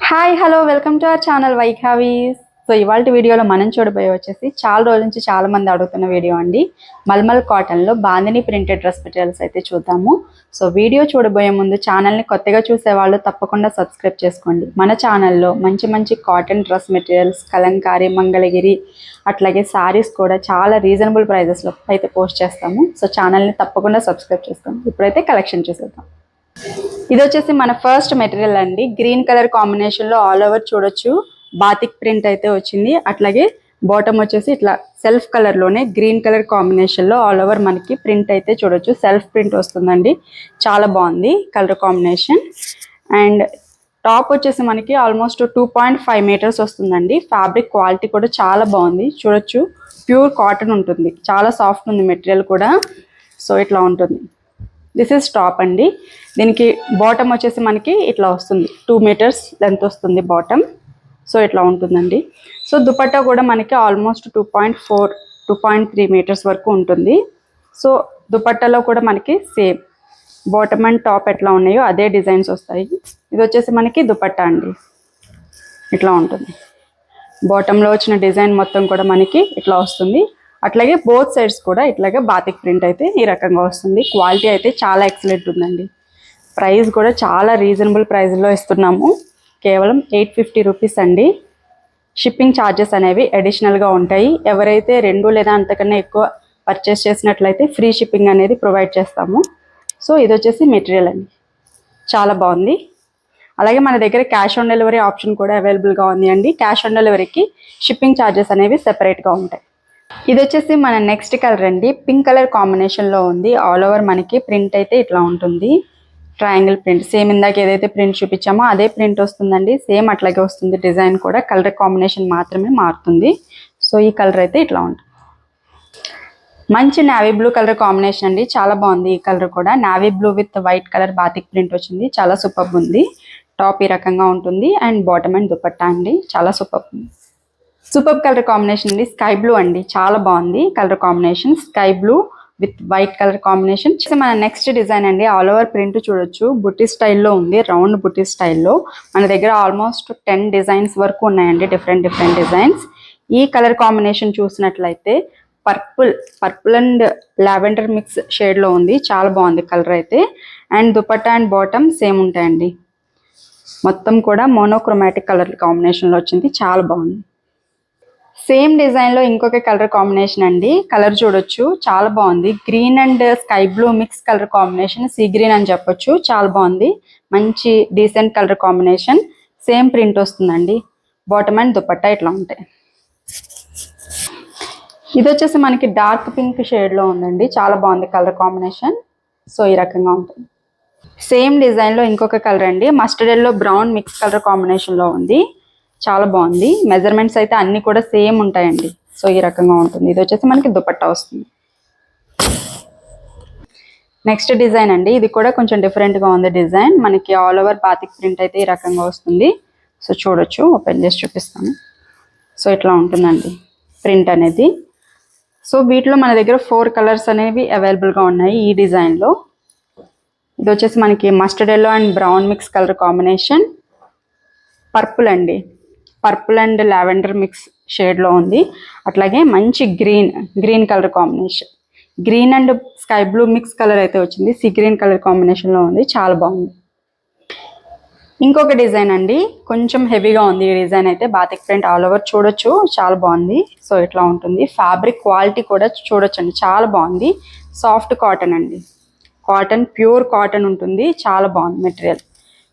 Hi hello welcome to our channel వైఖావీస్. So ఇవాళ వీడియోలో మనం చూడబోయే వచ్చేసి చాలా రోజుల నుంచి చాలా మంది అడుగుతున్న వీడియో అండి. మల్మల్ కాటన్లో బాందిని ప్రింటెడ్ డ్రెస్ మెటీరియల్స్ అయితే చూద్దాము. సో వీడియో చూడబోయే ముందు ఛానల్ని కొత్తగా చూసేవాళ్ళు తప్పకుండా సబ్స్క్రైబ్ చేసుకోండి. మన ఛానల్లో మంచి మంచి cotton dress materials, Kalamkari, Mangalagiri అట్లాగే శారీస్ కూడా చాలా రీజనబుల్ ప్రైజెస్లో అయితే పోస్ట్ చేస్తాము. సో ఛానల్ని తప్పకుండా సబ్స్క్రైబ్ చేసుకోండి. ఇప్పుడైతే కలెక్షన్ చూసేద్దాం. ఇది వచ్చేసి మన ఫస్ట్ మెటీరియల్ అండి. గ్రీన్ కలర్ కాంబినేషన్ లో ఆల్ ఓవర్ చూడొచ్చు బాతిక్ ప్రింట్ అయితే వచ్చింది. అట్లాగే బాటమ్ వచ్చేసి ఇట్లా సెల్ఫ్ కలర్ లోనే గ్రీన్ కలర్ కాంబినేషన్ లో ఆల్ ఓవర్ మనకి ప్రింట్ అయితే చూడొచ్చు. సెల్ఫ్ ప్రింట్ వస్తుందండి, చాలా బాగుంది కలర్ కాంబినేషన్. అండ్ టాప్ వచ్చేసి మనకి ఆల్మోస్ట్ 2.5 మీటర్స్ వస్తుందండి. ఫ్యాబ్రిక్ క్వాలిటీ కూడా చాలా బాగుంది, చూడొచ్చు ప్యూర్ కాటన్ ఉంటుంది, చాలా సాఫ్ట్ ఉంది మెటీరియల్ కూడా. సో ఇట్లా ఉంటుంది. దిస్ ఇస్ టాప్ అండి. దీనికి బాటమ్ వచ్చేసి మనకి ఇట్లా వస్తుంది, 2 మీటర్స్ లెంత్ వస్తుంది బాటమ్. సో ఇట్లా ఉంటుందండి. సో దుపట్టా కూడా మనకి ఆల్మోస్ట్ 2.4 2.3 మీటర్స్ వరకు ఉంటుంది. సో దుపట్టాలో కూడా మనకి సేమ్ బాటమ్ అండ్ టాప్ ఎట్లా ఉన్నాయో అదే డిజైన్స్ వస్తాయి. ఇది వచ్చేసి మనకి దుపట్టా అండి, ఇట్లా ఉంటుంది. బాటంలో వచ్చిన డిజైన్ మొత్తం కూడా మనకి ఇట్లా వస్తుంది. అట్లాగే బోత్ సైడ్స్ కూడా ఇట్లాగే బాతిక్ ప్రింట్ అయితే ఈ రకంగా వస్తుంది. క్వాలిటీ అయితే చాలా ఎక్సలెంట్ ఉందండి. ప్రైస్ కూడా చాలా రీజనబుల్ ప్రైస్లో ఇస్తున్నాము, కేవలం 850 రూపీస్ అండి. షిప్పింగ్ ఛార్జెస్ అనేవి అడిషనల్గా ఉంటాయి. ఎవరైతే 2 లేదా అంతకన్నా ఎక్కువ పర్చేస్ చేసినట్లయితే ఫ్రీ షిప్పింగ్ అనేది ప్రొవైడ్ చేస్తాము. సో ఇది వచ్చేసి మెటీరియల్ అండి, చాలా బాగుంది. అలాగే మన దగ్గర క్యాష్ ఆన్ డెలివరీ ఆప్షన్ కూడా అవైలబుల్గా ఉంది అండి. క్యాష్ ఆన్ డెలివరీకి షిప్పింగ్ ఛార్జెస్ అనేవి సెపరేట్గా ఉంటాయి. ఇది వచ్చేసి మన నెక్స్ట్ కలర్ అండి. పింక్ కలర్ కాంబినేషన్లో ఉంది. ఆల్ ఓవర్ మనకి ప్రింట్ అయితే ఇట్లా ఉంటుంది, ట్రయాంగిల్ ప్రింట్. సేమ్ ఇందాక ఏదైతే ప్రింట్ చూపించామో అదే ప్రింట్ వస్తుందండి. సేమ్ అట్లాగే వస్తుంది డిజైన్ కూడా, కలర్ కాంబినేషన్ మాత్రమే మారుతుంది. సో ఈ కలర్ అయితే ఇట్లా ఉంటుంది. మంచి నావీ బ్లూ కలర్ కాంబినేషన్ అండి, చాలా బాగుంది. ఈ కలర్ కూడా navy blue with white colour batik print వచ్చింది, చాలా సూపర్ ఉంది. టాప్ ఈ రకంగా ఉంటుంది అండ్ బాటమ్ అండ్ దుపట్టా అండి, చాలా సూపర్ ఉంది. సూపర్ కలర్ కాంబినేషన్ అండి, స్కై బ్లూ అండి, చాలా బాగుంది colour combination. Sky blue with white colour combination. మన నెక్స్ట్ డిజైన్ అండి. ఆల్ ఓవర్ ప్రింట్ చూడొచ్చు, బుట్టి స్టైల్లో ఉంది, రౌండ్ బుట్టి స్టైల్లో. మన దగ్గర ఆల్మోస్ట్ 10 డిజైన్స్ వరకు ఉన్నాయండి, డిఫరెంట్ డిజైన్స్. ఈ కలర్ కాంబినేషన్ చూసినట్లయితే పర్పుల్ అండ్ లావెండర్ మిక్స్ షేడ్లో ఉంది, చాలా బాగుంది కలర్ అయితే. And dupatta and bottom same ఉంటాయండి. మొత్తం కూడా మోనోక్రోమాటిక్ కలర్ కాంబినేషన్లో వచ్చింది, చాలా బాగుంది. సేమ్ డిజైన్లో ఇంకొక కలర్ కాంబినేషన్ అండి. కలర్ చూడొచ్చు, చాలా బాగుంది. Green and sky blue mix colour combination, sea green అని చెప్పొచ్చు, చాలా బాగుంది. మంచి decent colour combination. Same print వస్తుందండి. బాటమ్ అండ్ దుపట్టా ఇట్లా ఉంటాయి. ఇది వచ్చేసి మనకి డార్క్ పింక్ షేడ్లో ఉందండి, చాలా బాగుంది కలర్ కాంబినేషన్. సో ఈ రకంగా ఉంటుంది. సేమ్ డిజైన్లో ఇంకొక కలర్ అండి. Mustard yellow brown mix colour కాంబినేషన్లో ఉంది, చాలా బాగుంది. మెజర్మెంట్స్ అయితే అన్ని కూడా సేమ్ ఉంటాయండి. సో ఈ రకంగా ఉంటుంది. ఇది వచ్చేసి మనకి దుపట్టా వస్తుంది. నెక్స్ట్ డిజైన్ అండి. ఇది కూడా కొంచెం డిఫరెంట్గా ఉంది డిజైన్. మనకి ఆల్ ఓవర్ బాతిక్ ప్రింట్ అయితే ఈ రకంగా వస్తుంది. సో చూడొచ్చు, ఓపెన్ చేసి చూపిస్తాను. సో ఇట్లా ఉంటుందండి ప్రింట్ అనేది. సో వీటిలో మన దగ్గర 4 కలర్స్ అనేవి అవైలబుల్గా ఉన్నాయి ఈ డిజైన్లో. ఇది వచ్చేసి మనకి mustard yellow and brown mix colour combination. Purple అండి, పర్పుల్ అండ్ లావెండర్ మిక్స్ షేడ్లో ఉంది. అట్లాగే మంచి green colour combination. Green and sky blue mix colour అయితే వచ్చింది, సీ గ్రీన్ కలర్ కాంబినేషన్లో ఉంది, చాలా బాగుంది. ఇంకొక డిజైన్ అండి, కొంచెం హెవీగా ఉంది ఈ డిజైన్ అయితే. బాతిక్ ప్రింట్ ఆల్ ఓవర్ చూడొచ్చు, చాలా బాగుంది. సో ఇట్లా ఉంటుంది. ఫ్యాబ్రిక్ క్వాలిటీ కూడా చూడొచ్చు అండి, చాలా బాగుంది. సాఫ్ట్ కాటన్ అండి, కాటన్ ప్యూర్ కాటన్ ఉంటుంది, చాలా బాగుంది మెటీరియల్.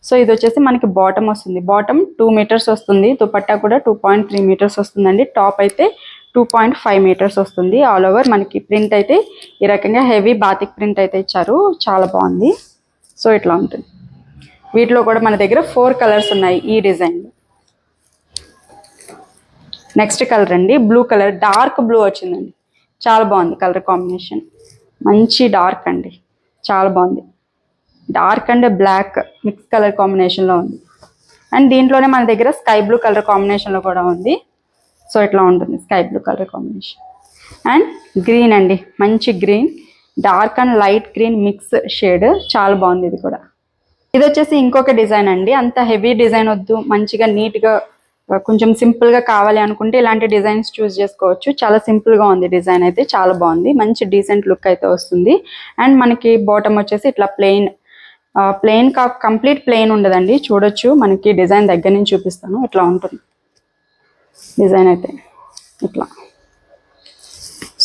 సో ఇది వచ్చేసి మనకి బాటమ్ వస్తుంది. బాటమ్ 2 మీటర్స్ వస్తుంది. దుపట్టా కూడా 2.3 మీటర్స్ వస్తుందండి. టాప్ అయితే 2.5 మీటర్స్ వస్తుంది. ఆల్ ఓవర్ మనకి ప్రింట్ అయితే ఈ రకంగా హెవీ బాతిక్ ప్రింట్ అయితే ఇచ్చారు, చాలా బాగుంది. సో ఇట్లా ఉంటుంది. వీటిలో కూడా మన దగ్గర 4 కలర్స్ ఉన్నాయి ఈ డిజైన్లో. నెక్స్ట్ కలర్ అండి, బ్లూ కలర్, డార్క్ బ్లూ వచ్చిందండి, చాలా బాగుంది కలర్ కాంబినేషన్. మంచి డార్క్ అండి, చాలా బాగుంది. Dark and black mix colour కాంబినేషన్లో ఉంది. అండ్ దీంట్లోనే మన దగ్గర స్కై బ్లూ కలర్ కాంబినేషన్లో కూడా ఉంది. సో ఇట్లా ఉంటుంది sky blue colour combination. And green అండి, మంచి green, dark and light green mix shade, చాలా బాగుంది ఇది కూడా. ఇది వచ్చేసి ఇంకొక డిజైన్ అండి. అంత హెవీ డిజైన్ వద్దు, మంచిగా నీట్గా కొంచెం సింపుల్గా కావాలి అనుకుంటే ఇలాంటి డిజైన్స్ చూస్ చేసుకోవచ్చు. చాలా సింపుల్గా ఉంది డిజైన్ అయితే, చాలా బాగుంది. మంచి డీసెంట్ లుక్ అయితే వస్తుంది. అండ్ మనకి బాటమ్ వచ్చేసి ఇట్లా ప్లెయిన్ కంప్లీట్ ప్లెయిన్ ఉండదండి. చూడొచ్చు, మనకి డిజైన్ దగ్గర నుంచి చూపిస్తాను. ఇట్లా ఉంటుంది డిజైన్ అయితే, ఇట్లా.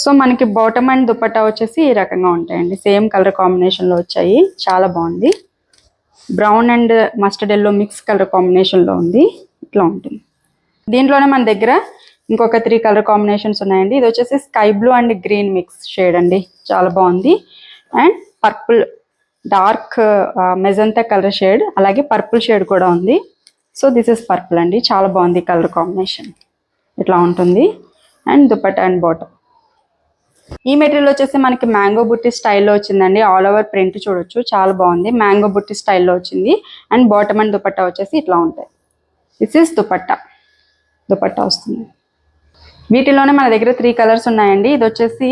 సో మనకి బాటమ్ అండ్ దుపట్టా వచ్చేసి ఈ రకంగా ఉంటాయండి. సేమ్ కలర్ కాంబినేషన్లో వచ్చాయి, చాలా బాగుంది. Brown and mustard yellow mix colour కాంబినేషన్లో ఉంది, ఇట్లా ఉంటుంది. దీంట్లోనే మన దగ్గర ఇంకొక 3 కలర్ కాంబినేషన్స్ ఉన్నాయండి. ఇది వచ్చేసి sky blue and green mix shade అండి, చాలా బాగుంది. And purple, dark magenta colour shade, అలాగే పర్పుల్ షేడ్ కూడా ఉంది. సో దిస్ ఇస్ పర్పుల్ అండి, చాలా బాగుంది కలర్ కాంబినేషన్, ఇట్లా ఉంటుంది. And dupatta and bottom. ఈ మెటీరియల్ వచ్చేసి మనకి మ్యాంగో బుట్టి స్టైల్లో వచ్చిందండి. ఆల్ ఓవర్ ప్రింట్ చూడొచ్చు, చాలా బాగుంది. మ్యాంగో బుట్టి స్టైల్లో వచ్చింది. అండ్ బాటమ్ అండ్ దుపట్టా వచ్చేసి ఇట్లా ఉంటాయి. దిస్ ఇస్ దుపట్టా వస్తుంది. వీటిలోనే మన దగ్గర 3 కలర్స్ ఉన్నాయండి. ఇది వచ్చేసి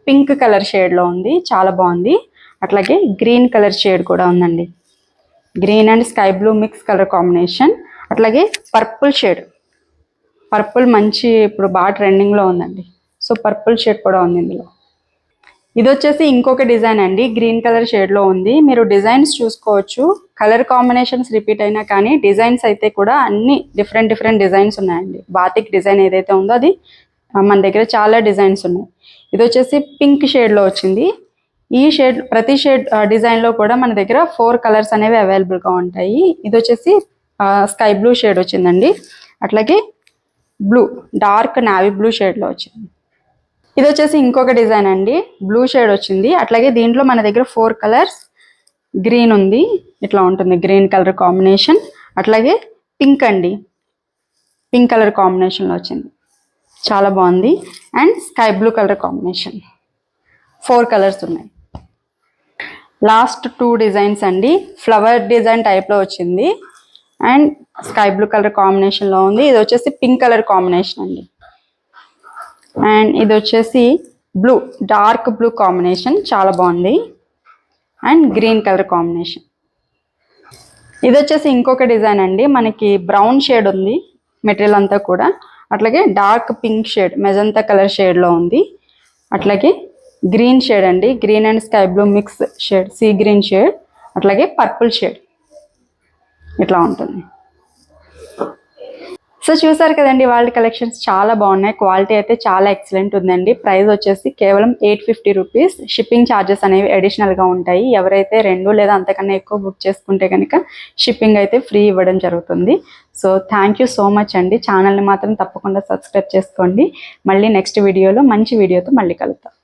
పింక్ కలర్ షేడ్లో ఉంది, చాలా బాగుంది. అట్లాగే గ్రీన్ కలర్ షేడ్ కూడా ఉందండి. Green and sky blue mix colour combination. అట్లాగే పర్పుల్ షేడ్, పర్పుల్ మంచి ఇప్పుడు బాగా ట్రెండింగ్లో ఉందండి. సో పర్పుల్ షేడ్ కూడా ఉంది ఇందులో. ఇది వచ్చేసి ఇంకొక డిజైన్ అండి, గ్రీన్ కలర్ షేడ్లో ఉంది. మీరు డిజైన్స్ చూసుకోవచ్చు. కలర్ కాంబినేషన్స్ రిపీట్ అయినా కానీ డిజైన్స్ అయితే కూడా అన్ని డిఫరెంట్ డిజైన్స్ ఉన్నాయండి. బాతిక్ డిజైన్ ఏదైతే ఉందో అది మన దగ్గర చాలా డిజైన్స్ ఉన్నాయి. ఇది వచ్చేసి పింక్ షేడ్లో వచ్చింది. ఈ షేడ్, ప్రతి షేడ్ డిజైన్లో కూడా మన దగ్గర 4 కలర్స్ అనేవి అవైలబుల్గా ఉంటాయి. ఇది వచ్చేసి స్కై బ్లూ షేడ్ వచ్చిందండి. అట్లాగే బ్లూ, డార్క్ నావీ బ్లూ షేడ్లో వచ్చింది. ఇది వచ్చేసి ఇంకొక డిజైన్ అండి, బ్లూ షేడ్ వచ్చింది. అట్లాగే దీంట్లో మన దగ్గర 4 కలర్స్, గ్రీన్ ఉంది, ఇట్లా ఉంటుంది గ్రీన్ కలర్ కాంబినేషన్. అట్లాగే పింక్ అండి, పింక్ కలర్ కాంబినేషన్లో వచ్చింది, చాలా బాగుంది. And sky blue colour combination, 4 colours ఉన్నాయి. లాస్ట్ 2 డిజైన్స్ అండి, ఫ్లవర్ డిజైన్ టైప్లో వచ్చింది. అండ్ స్కై బ్లూ కలర్ కాంబినేషన్లో ఉంది. ఇది వచ్చేసి పింక్ కలర్ కాంబినేషన్ అండి. అండ్ ఇది వచ్చేసి బ్లూ, డార్క్ బ్లూ కాంబినేషన్, చాలా బాగుంది. And green colour combination. ఇది వచ్చేసి ఇంకొక డిజైన్ అండి, మనకి బ్రౌన్ షేడ్ ఉంది మెటీరియల్ అంతా కూడా. అట్లాగే dark pink shade, magenta colour షేడ్లో ఉంది. అట్లాగే గ్రీన్ షేడ్ అండి, green and sky blue mix shade, sea green shade. అట్లాగే పర్పుల్ షేడ్, ఇట్లా ఉంటుంది. సో చూసారు కదండి, వాళ్ళ కలెక్షన్స్ చాలా బాగున్నాయి. క్వాలిటీ అయితే చాలా ఎక్సలెంట్ ఉందండి. ప్రైస్ వచ్చేసి కేవలం 850 రూపీస్. షిప్పింగ్ ఛార్జెస్ అనేవి అడిషనల్గా ఉంటాయి. ఎవరైతే 2 లేదా అంతకన్నా ఎక్కువ బుక్ చేసుకుంటే కనుక షిప్పింగ్ అయితే ఫ్రీ ఇవ్వడం జరుగుతుంది. So thank you so much అండి. ఛానల్ని మాత్రం తప్పకుండా సబ్స్క్రైబ్ చేసుకోండి. మళ్ళీ నెక్స్ట్ వీడియోలో మంచి వీడియోతో మళ్ళీ కలుద్దాం.